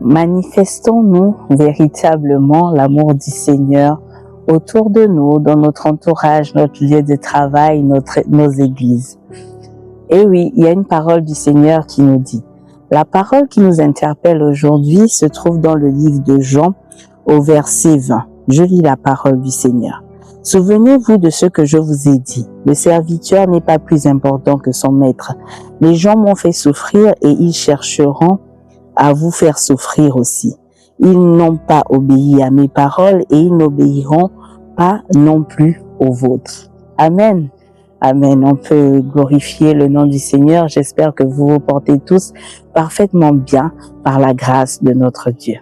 Manifestons-nous véritablement l'amour du Seigneur autour de nous, dans notre entourage, notre lieu de travail, nos églises. Et oui, il y a une parole du Seigneur qui nous dit. La parole qui nous interpelle aujourd'hui se trouve dans le livre de Jean, au verset 20. Je lis la parole du Seigneur. Souvenez-vous de ce que je vous ai dit. Le serviteur n'est pas plus important que son maître. Les gens m'ont fait souffrir et ils chercheront à vous faire souffrir aussi. Ils n'ont pas obéi à mes paroles et ils n'obéiront pas non plus aux vôtres. Amen. Amen. On peut glorifier le nom du Seigneur. J'espère que vous vous portez tous parfaitement bien par la grâce de notre Dieu.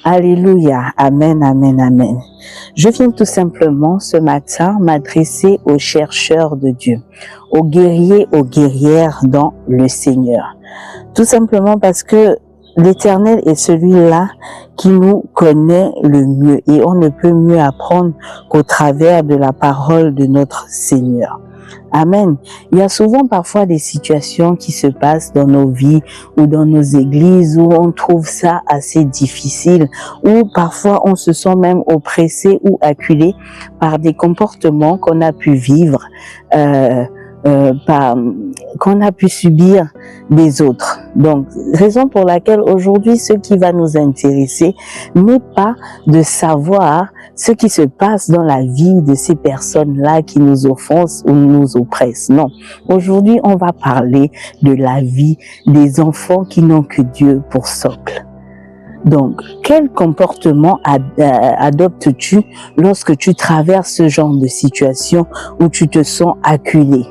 Alléluia. Amen, amen, amen. Je viens tout simplement ce matin m'adresser aux chercheurs de Dieu, aux guerriers, aux guerrières dans le Seigneur. Tout simplement parce que l'Éternel est celui-là qui nous connaît le mieux et on ne peut mieux apprendre qu'au travers de la parole de notre Seigneur. Amen. Il y a souvent parfois des situations qui se passent dans nos vies ou dans nos églises où on trouve ça assez difficile, où parfois on se sent même oppressé ou acculé par des comportements qu'on a pu vivre, qu'on a pu subir des autres. Donc, raison pour laquelle aujourd'hui, ce qui va nous intéresser n'est pas de savoir ce qui se passe dans la vie de ces personnes-là qui nous offensent ou nous oppressent. Non. Aujourd'hui, on va parler de la vie des enfants qui n'ont que Dieu pour socle. Donc, quel comportement adoptes-tu lorsque tu traverses ce genre de situation où tu te sens acculé?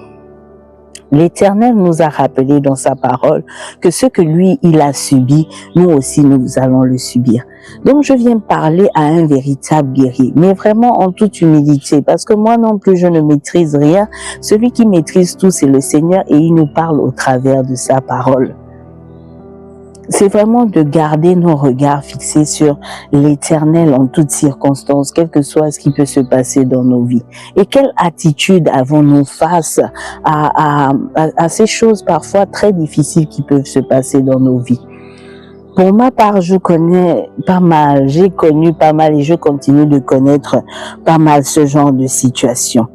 L'Éternel nous a rappelé dans sa parole que ce que lui, il a subi, nous aussi, nous allons le subir. Donc, je viens parler à un véritable guerrier, mais vraiment en toute humilité, parce que moi non plus, je ne maîtrise rien. Celui qui maîtrise tout, c'est le Seigneur et il nous parle au travers de sa parole. C'est vraiment de garder nos regards fixés sur l'Éternel en toutes circonstances, quel que soit ce qui peut se passer dans nos vies. Et quelle attitude avons-nous face à ces choses parfois très difficiles qui peuvent se passer dans nos vies? Pour ma part, je connais pas mal, j'ai connu pas mal et je continue de connaître pas mal ce genre de situation.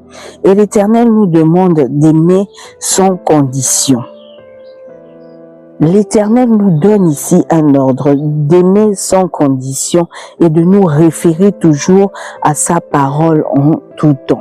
Et l'Éternel nous demande d'aimer sans condition. L'Éternel nous donne ici un ordre d'aimer sans condition et de nous référer toujours à sa parole en tout temps.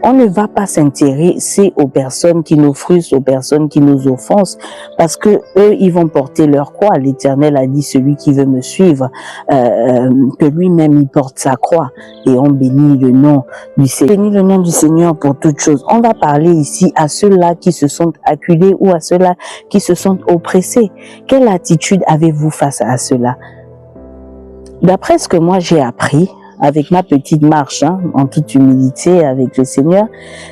On ne va pas s'intéresser aux personnes qui nous frustrent, aux personnes qui nous offensent, parce que eux, ils vont porter leur croix. L'Éternel a dit, celui qui veut me suivre, que lui-même, il porte sa croix. Et on bénit le nom du Seigneur. Bénit le nom du Seigneur pour toutes choses. On va parler ici à ceux-là qui se sont acculés ou à ceux-là qui se sont oppressés. Quelle attitude avez-vous face à cela? D'après ce que moi j'ai appris, avec ma petite marche, en toute humilité avec le Seigneur,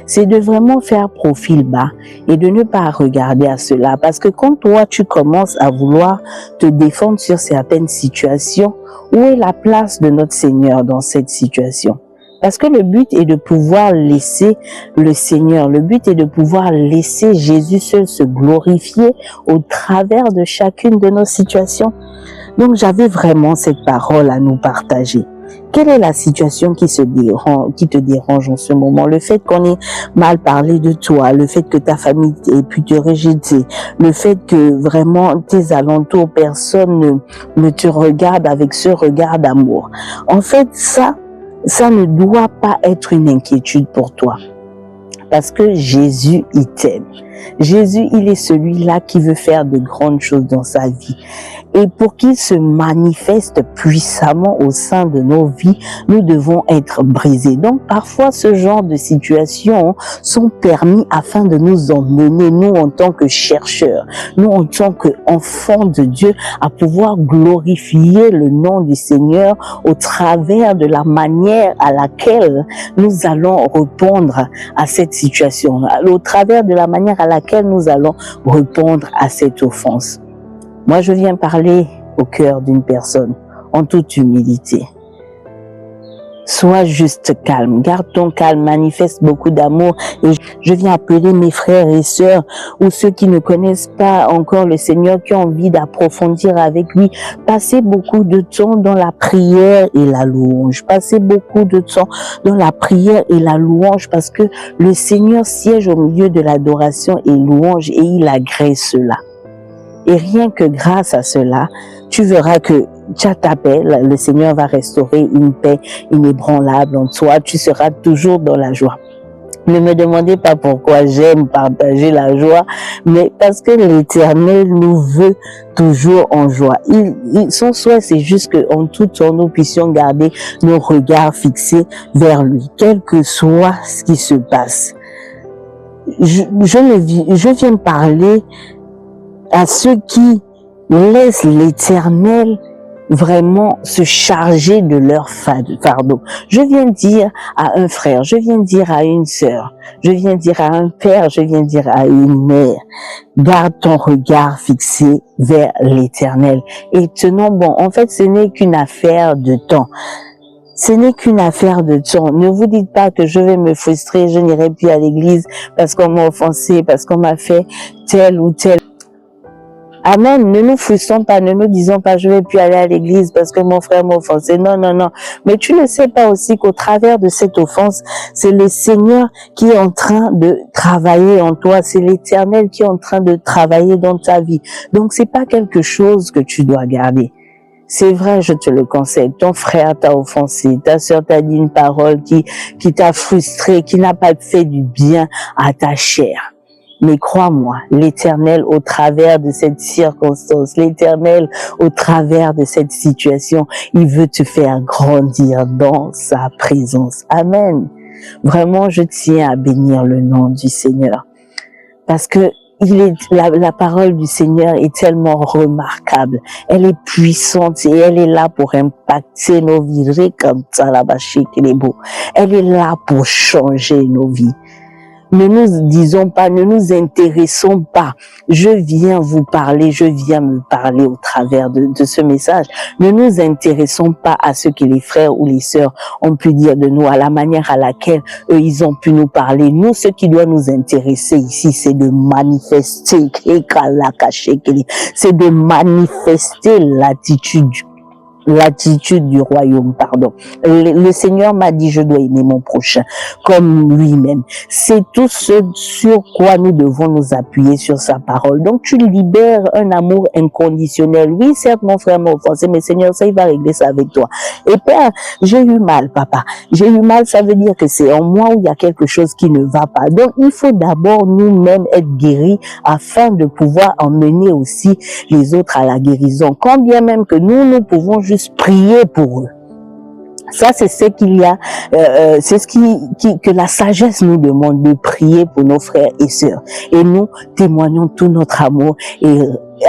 c'est de vraiment faire profil bas et de ne pas regarder à cela. Parce que quand toi, tu commences à vouloir te défendre sur certaines situations, où est la place de notre Seigneur dans cette situation? Parce que le but est de pouvoir laisser le Seigneur, le but est de pouvoir laisser Jésus seul se glorifier au travers de chacune de nos situations. Donc j'avais vraiment cette parole à nous partager. Quelle est la situation qui te dérange en ce moment? Le fait qu'on ait mal parlé de toi, le fait que ta famille ait pu te rejeter, le fait que vraiment tes alentours, personne ne te regarde avec ce regard d'amour. En fait, ça ne doit pas être une inquiétude pour toi. Parce que Jésus, il t'aime. Jésus, il est celui-là qui veut faire de grandes choses dans sa vie. Et pour qu'il se manifeste puissamment au sein de nos vies, nous devons être brisés. Donc, parfois, ce genre de situations sont permis afin de nous emmener, nous, en tant que chercheurs, nous, en tant qu'enfants de Dieu, à pouvoir glorifier le nom du Seigneur au travers de la manière à laquelle nous allons répondre à cette situation, au travers de la manière à laquelle nous allons répondre à cette offense. Moi, je viens parler au cœur d'une personne, en toute humilité. Sois juste calme, garde ton calme, manifeste beaucoup d'amour. Et je viens appeler mes frères et sœurs ou ceux qui ne connaissent pas encore le Seigneur, qui ont envie d'approfondir avec lui. Passez beaucoup de temps dans la prière et la louange. Passez beaucoup de temps dans la prière et la louange parce que le Seigneur siège au milieu de l'adoration et louange et il agrée cela. Et rien que grâce à cela, tu verras que ta paix, le Seigneur va restaurer une paix inébranlable en toi. Tu seras toujours dans la joie. Ne me demandez pas pourquoi j'aime partager la joie, mais parce que l'Éternel nous veut toujours en joie. Son souhait, c'est juste qu'en tout temps, nous puissions garder nos regards fixés vers lui, quel que soit ce qui se passe. Je viens parler à ceux qui laissent l'Éternel vraiment se charger de leur fardeau. Je viens dire à un frère, je viens dire à une sœur, je viens dire à un père, je viens dire à une mère, garde ton regard fixé vers l'Éternel. Et tenons bon, en fait, ce n'est qu'une affaire de temps. Ce n'est qu'une affaire de temps. Ne vous dites pas que je vais me frustrer, je n'irai plus à l'église parce qu'on m'a offensé, parce qu'on m'a fait tel ou tel. Amen. Ne nous frustrons pas, ne nous disons pas je vais plus aller à l'église parce que mon frère m'a offensé. Non, non, non. Mais tu ne sais pas aussi qu'au travers de cette offense, c'est le Seigneur qui est en train de travailler en toi. C'est l'Éternel qui est en train de travailler dans ta vie. Donc c'est pas quelque chose que tu dois garder. C'est vrai, je te le conseille. Ton frère t'a offensé, ta sœur t'a dit une parole qui t'a frustré, qui n'a pas fait du bien à ta chair. Mais crois-moi, l'Éternel au travers de cette circonstance, l'Éternel au travers de cette situation, il veut te faire grandir dans sa présence. Amen. Vraiment, je tiens à bénir le nom du Seigneur. Parce que la parole du Seigneur est tellement remarquable. Elle est puissante et elle est là pour impacter nos vies. Elle est là pour changer nos vies. Ne nous disons pas, ne nous intéressons pas. Je viens vous parler, je viens me parler au travers de ce message. Ne nous intéressons pas à ce que les frères ou les sœurs ont pu dire de nous, à la manière à laquelle eux, ils ont pu nous parler. Nous, ce qui doit nous intéresser ici, c'est de manifester, c'est de manifester l'attitude du royaume, pardon. Le Seigneur m'a dit, je dois aimer mon prochain comme lui-même. C'est tout ce sur quoi nous devons nous appuyer sur sa parole. Donc, tu libères un amour inconditionnel. Oui, certes, mon frère m'a offensé, mais Seigneur, ça, il va régler ça avec toi. Et Père, j'ai eu mal, papa. J'ai eu mal, ça veut dire que c'est en moi où il y a quelque chose qui ne va pas. Donc, il faut d'abord nous-mêmes être guéris afin de pouvoir emmener aussi les autres à la guérison. Quand bien même que nous pouvons juste prier pour eux. Ça, c'est ce qu'il y a, c'est ce que la sagesse nous demande, de prier pour nos frères et sœurs. Et nous témoignons tout notre amour et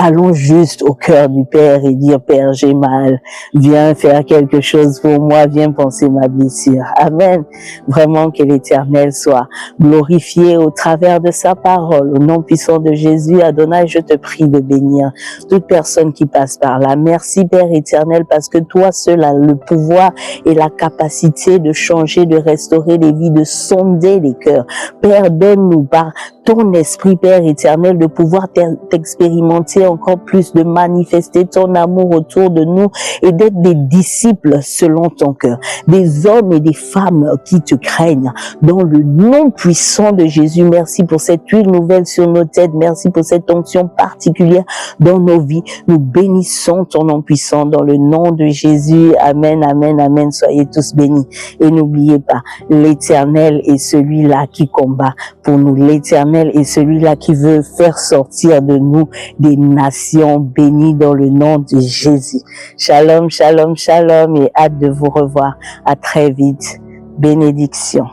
allons juste au cœur du Père et dire, Père, j'ai mal, viens faire quelque chose pour moi, viens penser ma blessure. Amen. Vraiment que l'Éternel soit glorifié au travers de sa parole. Au nom puissant de Jésus, Adonai, je te prie de bénir toute personne qui passe par là. Merci, Père éternel, parce que toi seul as le pouvoir et la capacité de changer, de restaurer les vies, de sonder les cœurs. Père, donne-nous par ton esprit, Père éternel, de pouvoir t'expérimenter encore plus, de manifester ton amour autour de nous et d'être des disciples selon ton cœur, des hommes et des femmes qui te craignent dans le nom puissant de Jésus. Merci pour cette huile nouvelle sur nos têtes, merci pour cette onction particulière dans nos vies. Nous bénissons ton nom puissant dans le nom de Jésus. Amen, amen, amen. Soyez tous bénis et n'oubliez pas, l'Éternel est celui-là qui combat pour nous. L'Éternel est celui-là qui veut faire sortir de nous des nations bénies dans le nom de Jésus. Shalom, shalom, shalom et hâte de vous revoir. À très vite. Bénédiction.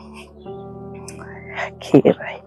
Okay, right.